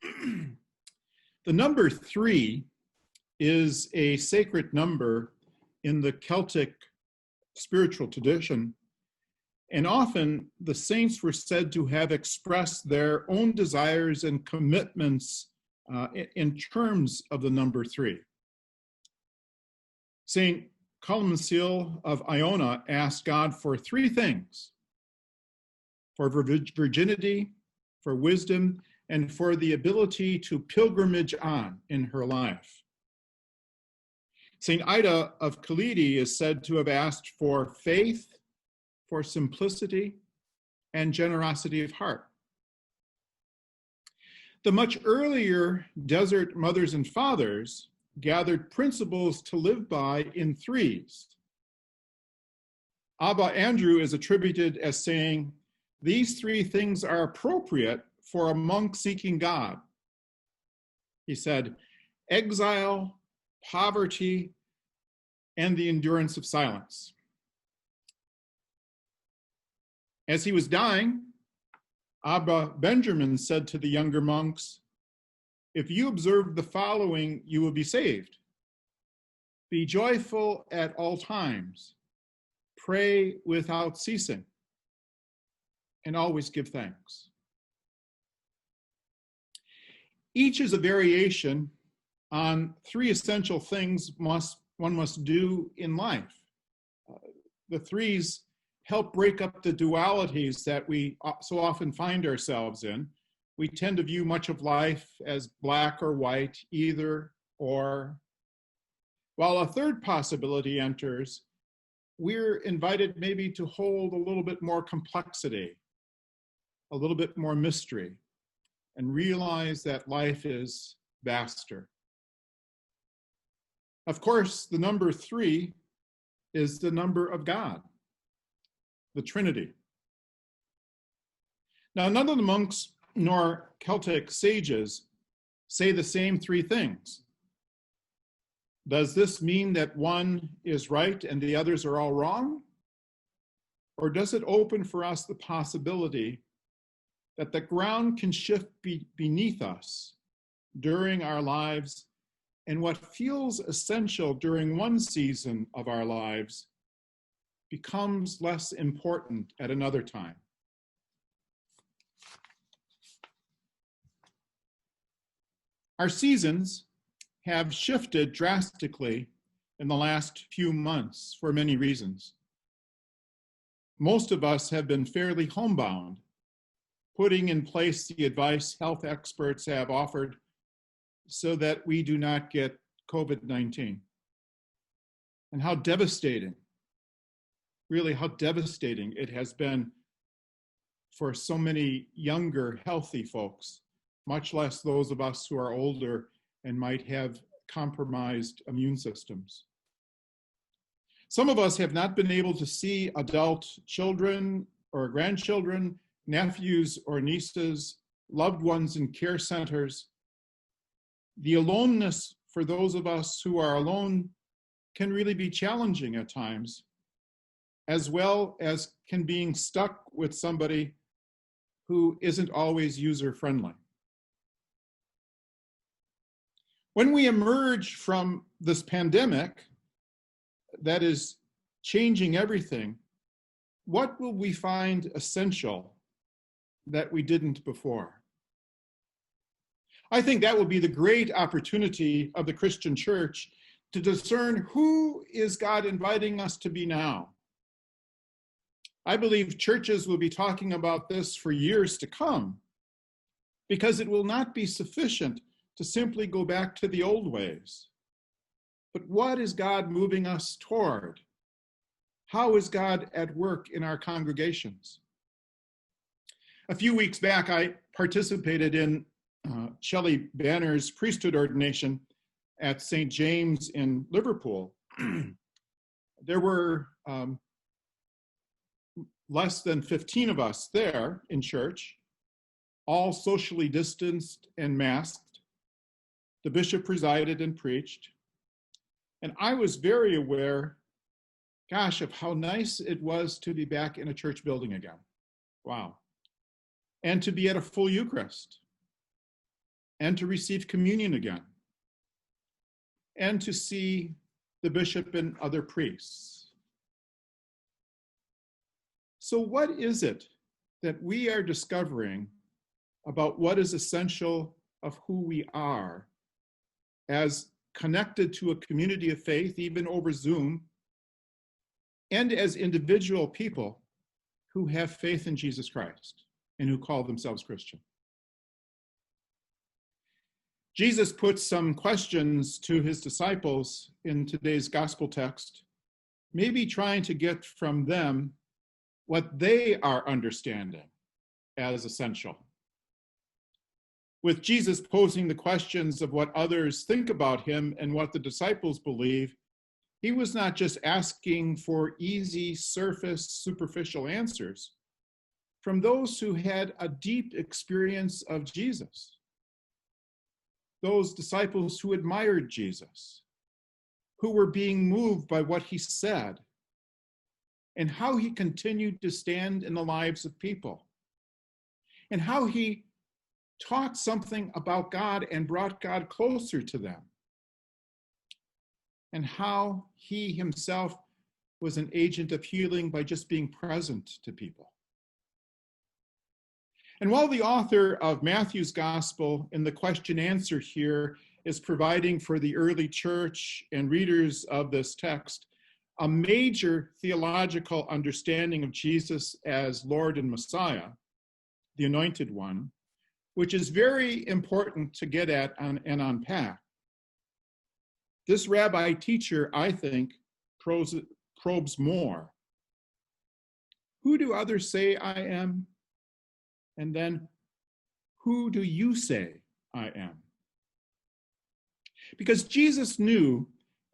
The number 3 is a sacred number in the Celtic spiritual tradition, and often the saints were said to have expressed their own desires and commitments in terms of the number 3. Saint Columcille of Iona asked God for 3 things: for virginity, for wisdom, and for the ability to pilgrimage on in her life. Saint Ida of Kallidi is said to have asked for faith, for simplicity, and generosity of heart. The much earlier desert mothers and fathers gathered principles to live by in 3s. Abba Andrew is attributed as saying, "These 3 things are appropriate for a monk seeking God." He said, exile, poverty, and the endurance of silence. As he was dying, Abba Benjamin said to the younger monks, "If you observe the following, you will be saved. Be joyful at all times, pray without ceasing, and always give thanks." Each is a variation on 3 essential things one must do in life. The 3s help break up the dualities that we so often find ourselves in. We tend to view much of life as black or white, either or. While a 3rd possibility enters, we're invited maybe to hold a little bit more complexity, a little bit more mystery, and realize that life is vaster. Of course, the number 3 is the number of God, the Trinity. Now, none of the monks nor Celtic sages say the same 3 things. Does this mean that one is right and the others are all wrong? Or does it open for us the possibility that the ground can shift beneath us during our lives, and what feels essential during one season of our lives becomes less important at another time? Our seasons have shifted drastically in the last few months for many reasons. Most of us have been fairly homebound, putting in place the advice health experts have offered so that we do not get COVID-19. And how devastating, really how devastating it has been for so many younger, healthy folks, much less those of us who are older and might have compromised immune systems. Some of us have not been able to see adult children or grandchildren, nephews or nieces, loved ones in care centers. The aloneness for those of us who are alone can really be challenging at times, as well as can being stuck with somebody who isn't always user-friendly. When we emerge from this pandemic that is changing everything, what will we find essential that we didn't before? I think that will be the great opportunity of the Christian church to discern who is God inviting us to be now. I believe churches will be talking about this for years to come, because it will not be sufficient to simply go back to the old ways. But what is God moving us toward? How is God at work in our congregations? A few weeks back, I participated in Shelley Banner's priesthood ordination at St. James in Liverpool. There were less than 15 of us there in church, all socially distanced and masked. The bishop presided and preached. And I was very aware, gosh, of how nice it was to be back in a church building again. Wow. And to be at a full Eucharist. and to receive communion again, and to see the bishop and other priests. So what is it that we are discovering about what is essential of who we are as connected to a community of faith, even over Zoom, and as individual people who have faith in Jesus Christ and who call themselves Christian? Jesus puts some questions to his disciples in today's gospel text, maybe trying to get from them what they are understanding as essential. With Jesus posing the questions of what others think about him and what the disciples believe, he was not just asking for easy, surface, superficial answers from those who had a deep experience of Jesus. Those disciples who admired Jesus, who were being moved by what he said, and how he continued to stand in the lives of people, and how he taught something about God and brought God closer to them, and how he himself was an agent of healing by just being present to people. And while the author of Matthew's gospel in the question answer here is providing for the early church and readers of this text a major theological understanding of Jesus as Lord and Messiah, the Anointed One, which is very important to get at and unpack, this rabbi teacher, I think, probes more. Who do others say I am? And then, who do you say I am? Because Jesus knew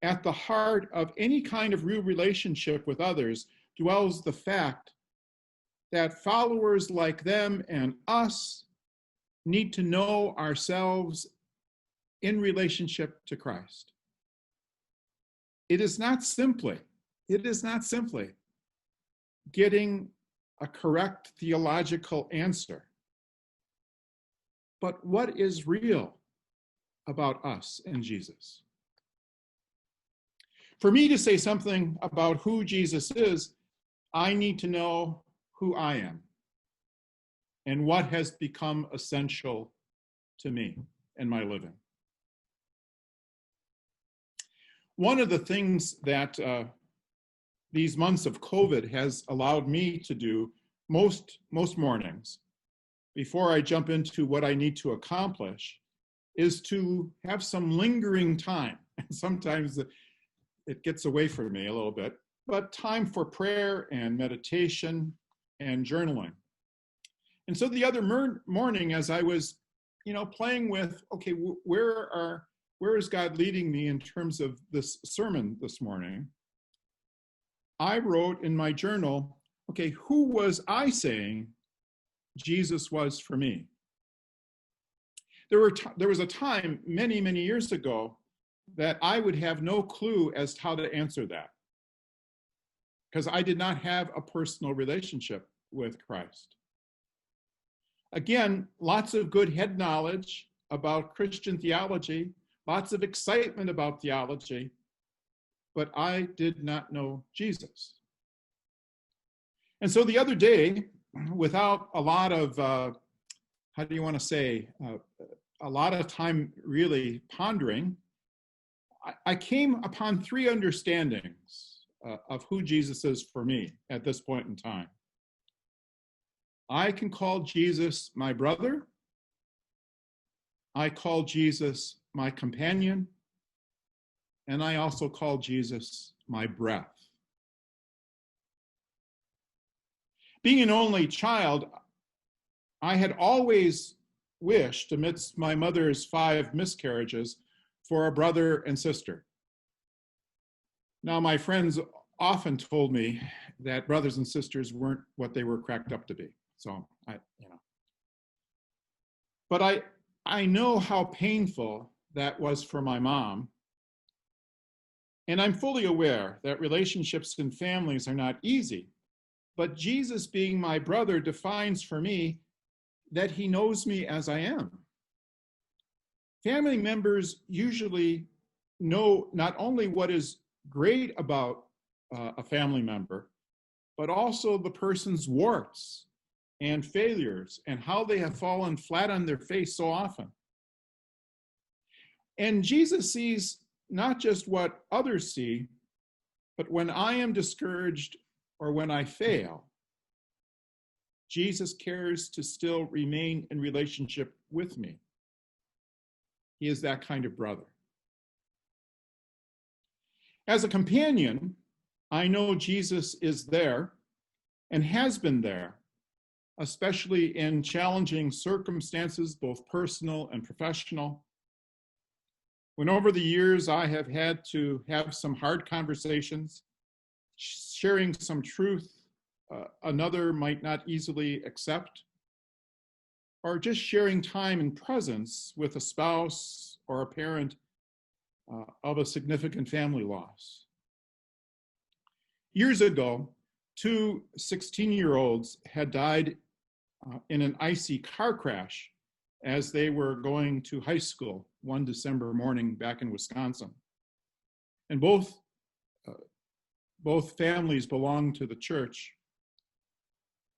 at the heart of any kind of real relationship with others dwells the fact that followers like them and us need to know ourselves in relationship to Christ. It is not simply getting a correct theological answer, but what is real about us and Jesus. For me to say something about who Jesus is, I need to know who I am and what has become essential to me and my living. One of the things that these months of COVID has allowed me to do most mornings before I jump into what I need to accomplish is to have some lingering time. And sometimes it gets away from me a little bit, but time for prayer and meditation and journaling. And so the other morning, as I was, playing with, okay, where is God leading me in terms of this sermon this morning? I wrote in my journal, okay, who was I saying Jesus was for me? There was a time many, many years ago that I would have no clue as to how to answer that, because I did not have a personal relationship with Christ. Again, lots of good head knowledge about Christian theology, lots of excitement about theology, but I did not know Jesus. And so the other day, without a lot of, a lot of time really pondering, I came upon three understandings of who Jesus is for me at this point in time. I can call Jesus my brother. I call Jesus my companion. And I also call Jesus my breath. Being an only child, I had always wished, amidst my mother's 5 miscarriages, for a brother and sister. Now, my friends often told me that brothers and sisters weren't what they were cracked up to be. So But I know how painful that was for my mom. And I'm fully aware that relationships and families are not easy. But Jesus being my brother defines for me that he knows me as I am. Family members usually know not only what is great about a family member, but also the person's warts and failures and how they have fallen flat on their face so often. And Jesus sees not just what others see, but when I am discouraged or when I fail, Jesus cares to still remain in relationship with me. He is that kind of brother. As a companion, I know Jesus is there and has been there, especially in challenging circumstances, both personal and professional. When over the years I have had to have some hard conversations, sharing some truth another might not easily accept, or just sharing time and presence with a spouse or a parent of a significant family loss. Years ago, two 16-year-olds had died in an icy car crash as they were going to high school one December morning back in Wisconsin. And both families belonged to the church.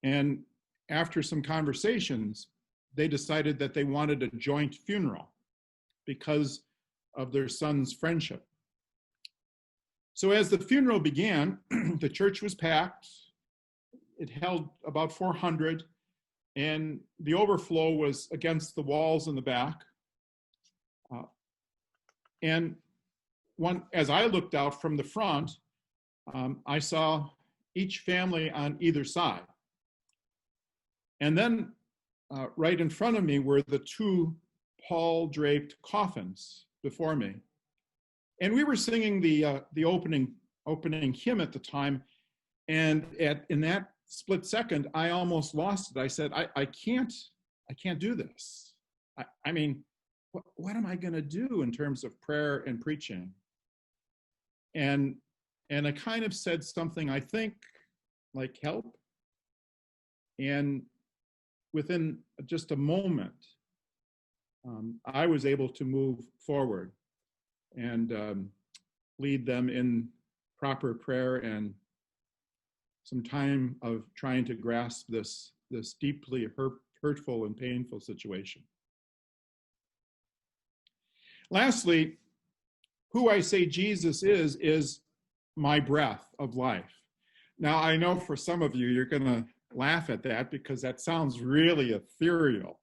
And after some conversations, they decided that they wanted a joint funeral because of their son's friendship. So as the funeral began, the church was packed. It held about 400, and the overflow was against the walls in the back. And as I looked out from the front, I saw each family on either side. And then right in front of me were the two pall-draped coffins before me. And we were singing the opening hymn at the time. And in that split second, I almost lost it. I said, I can't do this. I mean, what am I going to do in terms of prayer and preaching? And I kind of said something, I think, like, help. And within just a moment, I was able to move forward and lead them in proper prayer and some time of trying to grasp this deeply hurtful and painful situation. Lastly, who I say Jesus is my breath of life. Now, I know for some of you, you're going to laugh at that because that sounds really ethereal.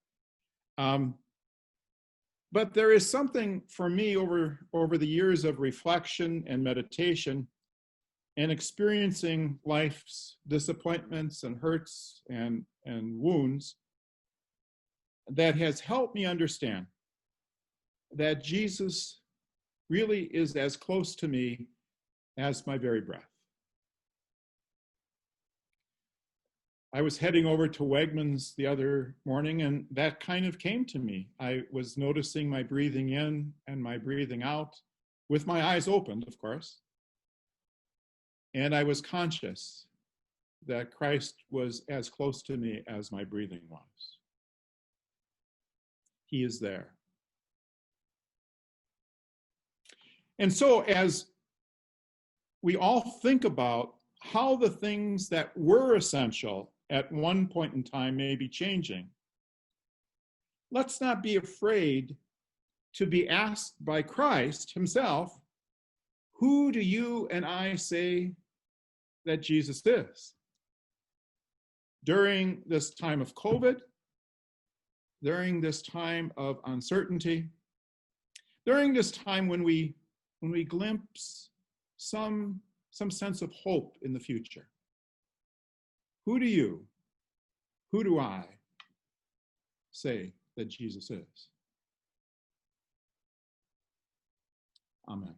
But there is something for me over the years of reflection and meditation and experiencing life's disappointments and hurts and wounds that has helped me understand that Jesus really is as close to me as my very breath. I was heading over to Wegmans the other morning, and that kind of came to me. I was noticing my breathing in and my breathing out, with my eyes opened, of course. And I was conscious that Christ was as close to me as my breathing was. He is there. And so as we all think about how the things that were essential at one point in time may be changing, let's not be afraid to be asked by Christ himself, who do you and I say that Jesus is? During this time of COVID, during this time of uncertainty, during this time when we glimpse some sense of hope in the future. Who do I say that Jesus is? Amen.